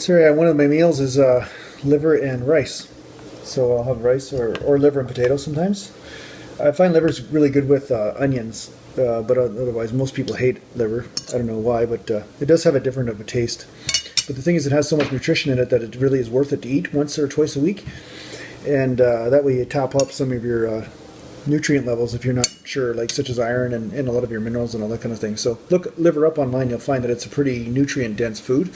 So one of my meals is liver and rice. So I'll have rice or liver and potatoes sometimes. I find liver's really good with onions, but otherwise most people hate liver. I don't know why, but it does have a different of a taste. But the thing is, it has so much nutrition in it that it really is worth it to eat once or twice a week, and that way you top up some of your nutrient levels if you're not sure, like such as iron and a lot of your minerals and all that kind of thing. So look liver up online, you'll find that it's a pretty nutrient dense food.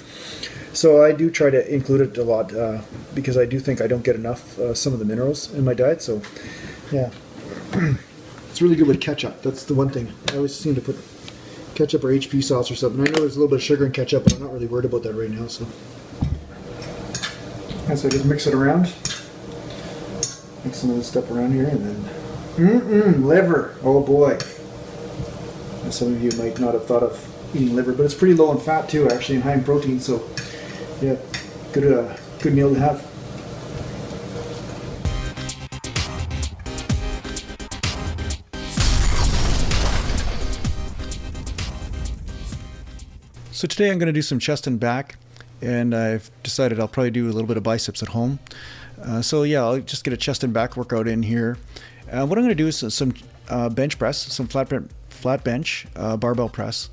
So I do try to include it a lot because I do think I don't get enough some of the minerals in my diet. So yeah, it's really good with ketchup. That's the one thing. I always seem to put ketchup or HP sauce or something. I know there's a little bit of sugar in ketchup, but I'm not really worried about that right now. So, and so I just mix it around. Mix some of this stuff around here and then liver. Oh boy. And some of you might not have thought of eating liver, but it's pretty low in fat too, actually, and high in protein. So yeah, good meal to have. So today I'm going to do some chest and back, and I've decided I'll probably do a little bit of biceps at home. So yeah, I'll just get a chest and back workout in here. What I'm going to do is some bench press, some flat bench, barbell press.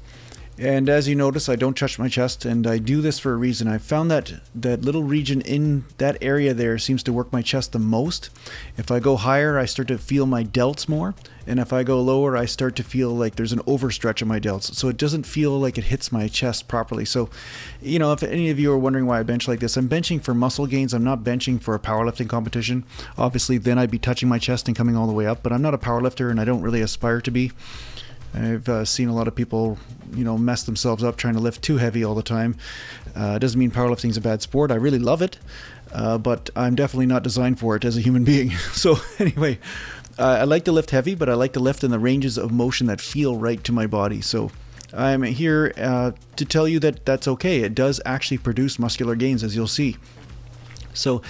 And as you notice, I don't touch my chest, and I do this for a reason. I found that little region in that area there seems to work my chest the most. If I go higher, I start to feel my delts more, and if I go lower, I start to feel like there's an overstretch of my delts. So it doesn't feel like it hits my chest properly. So, you know, if any of you are wondering why I bench like this, I'm benching for muscle gains. I'm not benching for a powerlifting competition. Obviously, then I'd be touching my chest and coming all the way up, but I'm not a powerlifter, and I don't really aspire to be. I've seen a lot of people, you know, mess themselves up trying to lift too heavy all the time. It doesn't mean powerlifting is a bad sport. I really love it, but I'm definitely not designed for it as a human being. So anyway, I like to lift heavy, but I like to lift in the ranges of motion that feel right to my body. So I'm here to tell you that that's okay. It does actually produce muscular gains, as you'll see. So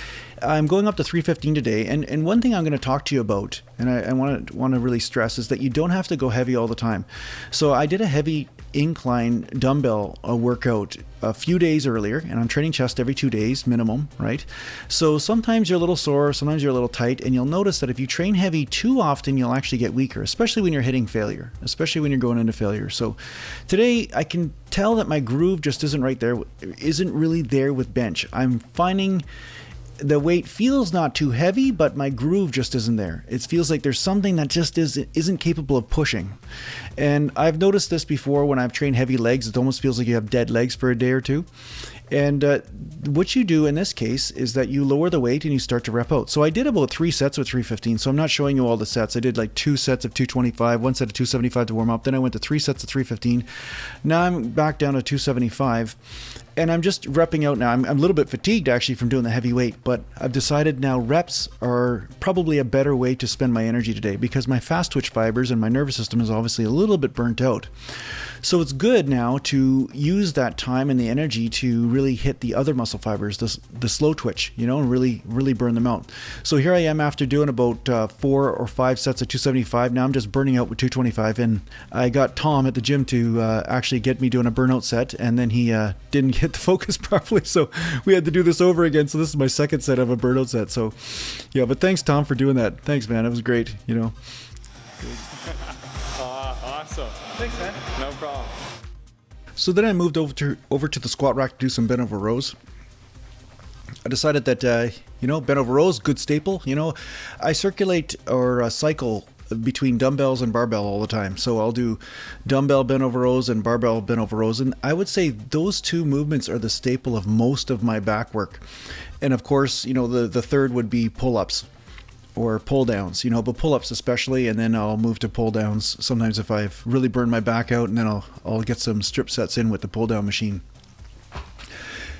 I'm going up to 315 today, and one thing I'm going to talk to you about, and I want to really stress, is that you don't have to go heavy all the time. So I did a heavy incline dumbbell workout a few days earlier, and I'm training chest every 2 days minimum, right? So sometimes you're a little sore, sometimes you're a little tight, and you'll notice that if you train heavy too often, you'll actually get weaker, especially when you're hitting failure, especially when you're going into failure. So today I can tell that my groove just isn't right there, isn't really there with bench. I'm finding the weight feels not too heavy, but my groove just isn't there. It feels like there's something that just isn't capable of pushing. And I've noticed this before when I've trained heavy legs. It almost feels like you have dead legs for a day or two. And what you do in this case is that you lower the weight and you start to rep out. So I did about 3 sets with 315. So I'm not showing you all the sets. I did like 2 sets of 225, 1 set of 275 to warm up. Then I went to 3 sets of 315. Now I'm back down to 275. And I'm just repping out now. I'm a little bit fatigued actually from doing the heavy weight, but I've decided now reps are probably a better way to spend my energy today because my fast twitch fibers and my nervous system is obviously a little bit burnt out. So it's good now to use that time and the energy to really hit the other muscle fibers, the slow twitch, you know, and really burn them out. So here I am after doing about 4 or 5 sets of 275. Now I'm just burning out with 225, and I got Tom at the gym to actually get me doing a burnout set, and then he didn't get the focus properly, so we had to do this over again. So this is my second set of a burnout set. So yeah, but thanks Tom for doing that. Thanks, man. It was great, you know. Awesome. Thanks, man. No problem. So then I moved over to the squat rack to do some Bentover rows. I decided that, you know, Bentover rows, good staple. You know, I circulate or cycle between dumbbells and barbell all the time. So I'll do dumbbell Bentover rows and barbell Bentover rows. And I would say those two movements are the staple of most of my back work. And of course, you know, the third would be pull-ups or pull downs, you know, but pull-ups especially, and then I'll move to pull downs sometimes if I've really burned my back out, and then I'll get some strip sets in with the pull down machine.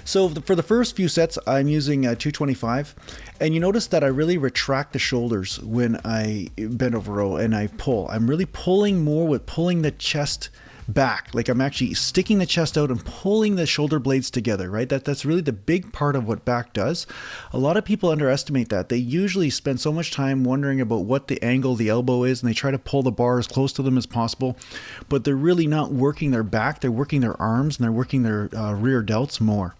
So for the first few sets, I'm using 225, and you notice that I really retract the shoulders when I bend over row and I pull. I'm really pulling more with pulling the chest back, like I'm actually sticking the chest out and pulling the shoulder blades together, right? That's really the big part of what back does. A lot of people underestimate that. They usually spend so much time wondering about what the angle of the elbow is, and they try to pull the bar as close to them as possible, but they're really not working their back. They're working their arms, and they're working their rear delts more.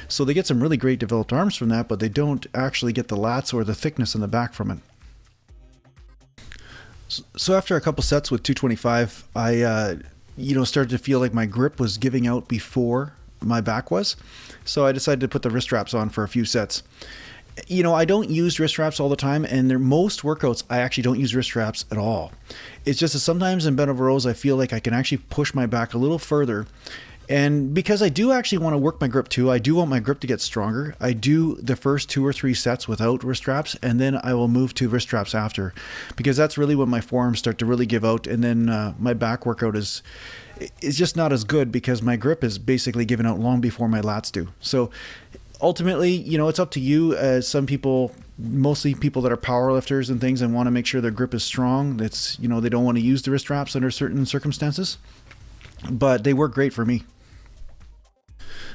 So they get some really great developed arms from that, but they don't actually get the lats or the thickness in the back from it. So after a couple sets with 225, I started to feel like my grip was giving out before my back was. So I decided to put the wrist straps on for a few sets. I don't use wrist straps all the time, and most workouts I actually don't use wrist straps at all. It's just that sometimes in Bentover Rows I feel like I can actually push my back a little further. And because I do actually want to work my grip too, I do want my grip to get stronger. I do the first 2 or 3 sets without wrist straps, and then I will move to wrist straps after, because that's really when my forearms start to really give out, and then my back workout is just not as good because my grip is basically giving out long before my lats do. So ultimately, it's up to you. Some people, mostly people that are power lifters and things, and want to make sure their grip is strong. They don't want to use the wrist straps under certain circumstances, but they work great for me.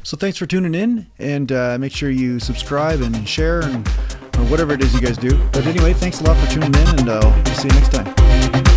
So thanks for tuning in, and make sure you subscribe and share or whatever it is you guys do. But anyway, thanks a lot for tuning in, and I'll see you next time.